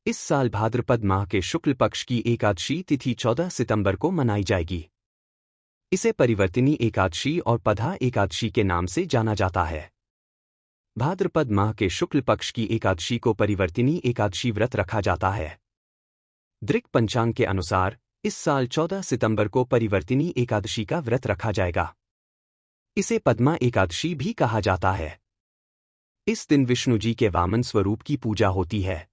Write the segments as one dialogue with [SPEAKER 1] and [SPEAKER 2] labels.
[SPEAKER 1] इस साल भाद्रपद माह के शुक्ल पक्ष की एकादशी तिथि 14 सितंबर को मनाई जाएगी। इसे परिवर्तिनी एकादशी और पधा एकादशी के नाम से जाना जाता है। भाद्रपद माह के शुक्ल पक्ष की एकादशी को परिवर्तिनी एकादशी व्रत रखा जाता है। दृक पंचांग के अनुसार इस साल 14 सितंबर को परिवर्तिनी एकादशी का व्रत रखा जाएगा। इसे पद्मा एकादशी भी कहा जाता है। इस दिन विष्णु जी के वामन स्वरूप की पूजा होती है।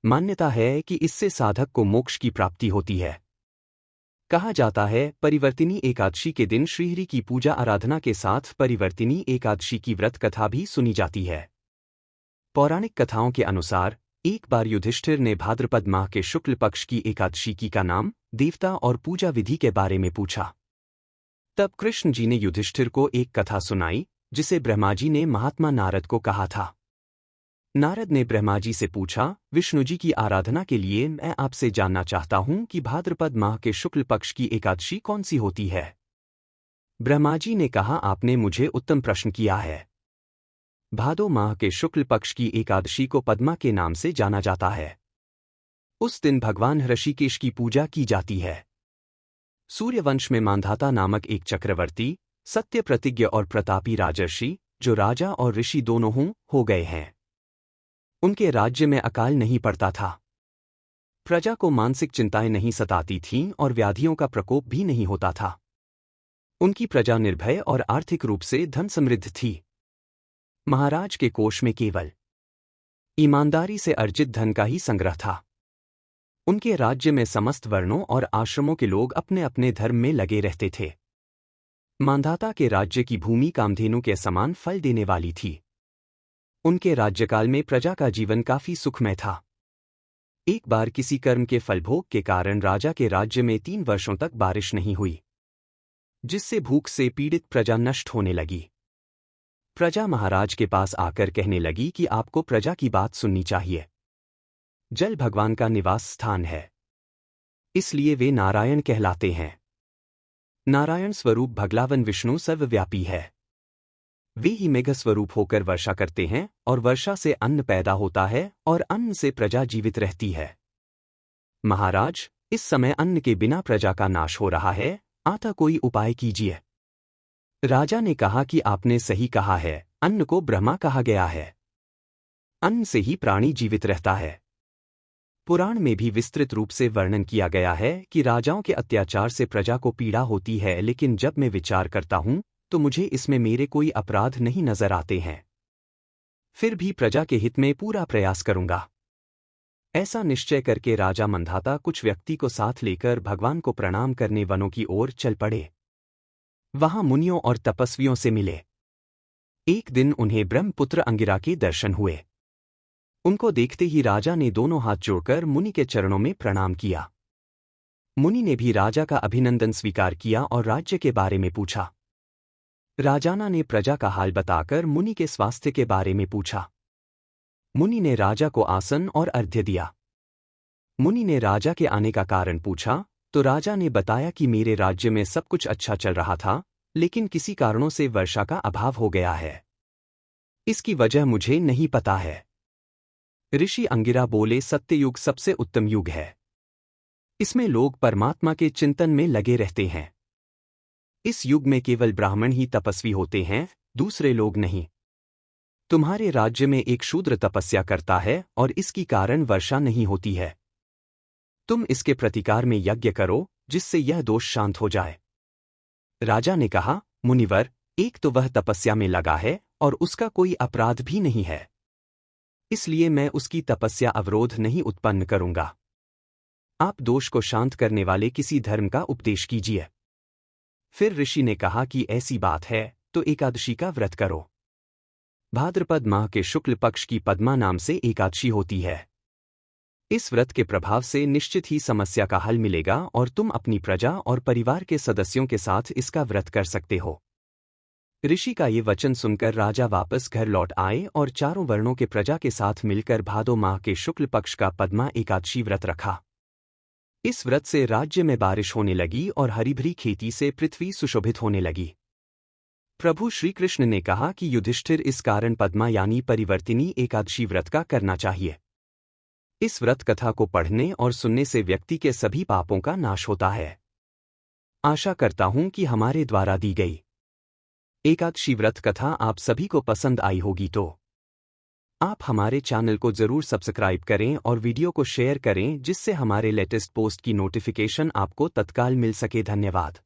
[SPEAKER 1] मान्यता है कि इससे साधक को मोक्ष की प्राप्ति होती है। कहा जाता है परिवर्तिनी एकादशी के दिन श्रीहरि की पूजा आराधना के साथ परिवर्तिनी एकादशी की व्रत कथा भी सुनी जाती है। पौराणिक कथाओं के अनुसार एक बार युधिष्ठिर ने भाद्रपद माह के शुक्ल पक्ष की एकादशी की का नाम, देवता और पूजा विधि के बारे में पूछा। तब कृष्ण जी ने युधिष्ठिर को एक कथा सुनाई जिसे ब्रह्मा जी ने महात्मा नारद को कहा था। नारद ने ब्रह्मा जी से पूछा, विष्णु जी की आराधना के लिए मैं आपसे जानना चाहता हूं कि भाद्रपद माह के शुक्ल पक्ष की एकादशी कौन सी होती है। ब्रह्मा जी ने कहा, आपने मुझे उत्तम प्रश्न किया है। भादो माह के शुक्ल पक्ष की एकादशी को पद्मा के नाम से जाना जाता है। उस दिन भगवान ऋषिकेश की पूजा की जाती है। सूर्यवंश में मांधाता नामक एक चक्रवर्ती, सत्य प्रतिज्ञ और प्रतापी राजर्षि, जो राजा और ऋषि दोनों हो गए हैं। उनके राज्य में अकाल नहीं पड़ता था। प्रजा को मानसिक चिंताएं नहीं सताती थीं और व्याधियों का प्रकोप भी नहीं होता था। उनकी प्रजा निर्भय और आर्थिक रूप से धन समृद्ध थी। महाराज के कोष में केवल ईमानदारी से अर्जित धन का ही संग्रह था। उनके राज्य में समस्त वर्णों और आश्रमों के लोग अपने अपने धर्म में लगे रहते थे। मांधाता के राज्य की भूमि कामधेनु के समान फल देने वाली थी। उनके राज्यकाल में प्रजा का जीवन काफी सुखमय था। एक बार किसी कर्म के फलभोग के कारण राजा के राज्य में 3 वर्षों तक बारिश नहीं हुई, जिससे भूख से पीड़ित प्रजा नष्ट होने लगी। प्रजा महाराज के पास आकर कहने लगी कि आपको प्रजा की बात सुननी चाहिए। जल भगवान का निवास स्थान है, इसलिए वे नारायण कहलाते हैं। नारायण स्वरूप भगवान विष्णु सर्वव्यापी है। वे ही मेघ स्वरूप होकर वर्षा करते हैं और वर्षा से अन्न पैदा होता है और अन्न से प्रजा जीवित रहती है। महाराज, इस समय अन्न के बिना प्रजा का नाश हो रहा है, आता कोई उपाय कीजिए। राजा ने कहा कि आपने सही कहा है, अन्न को ब्रह्मा कहा गया है। अन्न से ही प्राणी जीवित रहता है। पुराण में भी विस्तृत रूप से वर्णन किया गया है कि राजाओं के अत्याचार से प्रजा को पीड़ा होती है, लेकिन जब मैं विचार करता हूं तो मुझे इसमें मेरे कोई अपराध नहीं नजर आते हैं। फिर भी प्रजा के हित में पूरा प्रयास करूंगा। ऐसा निश्चय करके राजा मंधाता कुछ व्यक्ति को साथ लेकर भगवान को प्रणाम करने वनों की ओर चल पड़े। वहां मुनियों और तपस्वियों से मिले। एक दिन उन्हें ब्रह्मपुत्र अंगिरा के दर्शन हुए। उनको देखते ही राजा ने दोनों हाथ जोड़कर मुनि के चरणों में प्रणाम किया। मुनि ने भी राजा का अभिनंदन स्वीकार किया और राज्य के बारे में पूछा। राजाना ने प्रजा का हाल बताकर मुनि के स्वास्थ्य के बारे में पूछा। मुनि ने राजा को आसन और अर्घ्य दिया। मुनि ने राजा के आने का कारण पूछा तो राजा ने बताया कि मेरे राज्य में सब कुछ अच्छा चल रहा था, लेकिन किसी कारणों से वर्षा का अभाव हो गया है। इसकी वजह मुझे नहीं पता है। ऋषि अंगिरा बोले, सत्ययुग सबसे उत्तम युग है। इसमें लोग परमात्मा के चिंतन में लगे रहते हैं। इस युग में केवल ब्राह्मण ही तपस्वी होते हैं, दूसरे लोग नहीं। तुम्हारे राज्य में एक शूद्र तपस्या करता है और इसकी कारण वर्षा नहीं होती है। तुम इसके प्रतिकार में यज्ञ करो, जिससे यह दोष शांत हो जाए। राजा ने कहा, मुनिवर, एक तो वह तपस्या में लगा है और उसका कोई अपराध भी नहीं है, इसलिए मैं उसकी तपस्या अवरोध नहीं उत्पन्न करूंगा। आप दोष को शांत करने वाले किसी धर्म का उपदेश कीजिए। फिर ऋषि ने कहा कि ऐसी बात है तो एकादशी का व्रत करो। भाद्रपद माह के शुक्ल पक्ष की पद्मा नाम से एकादशी होती है। इस व्रत के प्रभाव से निश्चित ही समस्या का हल मिलेगा और तुम अपनी प्रजा और परिवार के सदस्यों के साथ इसका व्रत कर सकते हो। ऋषि का ये वचन सुनकर राजा वापस घर लौट आए और चारों वर्णों के प्रजा के साथ मिलकर भादो माह के शुक्ल पक्ष का पद्मा एकादशी व्रत रखा। इस व्रत से राज्य में बारिश होने लगी और हरीभरी खेती से पृथ्वी सुशोभित होने लगी। प्रभु श्री कृष्ण ने कहा कि युधिष्ठिर इस कारण पद्मा यानी परिवर्तिनी एकादशी व्रत का करना चाहिए। इस व्रत कथा को पढ़ने और सुनने से व्यक्ति के सभी पापों का नाश होता है। आशा करता हूं कि हमारे द्वारा दी गई एकादशी व्रत कथा आप सभी को पसंद आई होगी, तो आप हमारे चैनल को जरूर सब्सक्राइब करें और वीडियो को शेयर करें जिससे हमारे लेटेस्ट पोस्ट की नोटिफिकेशन आपको तत्काल मिल सके। धन्यवाद।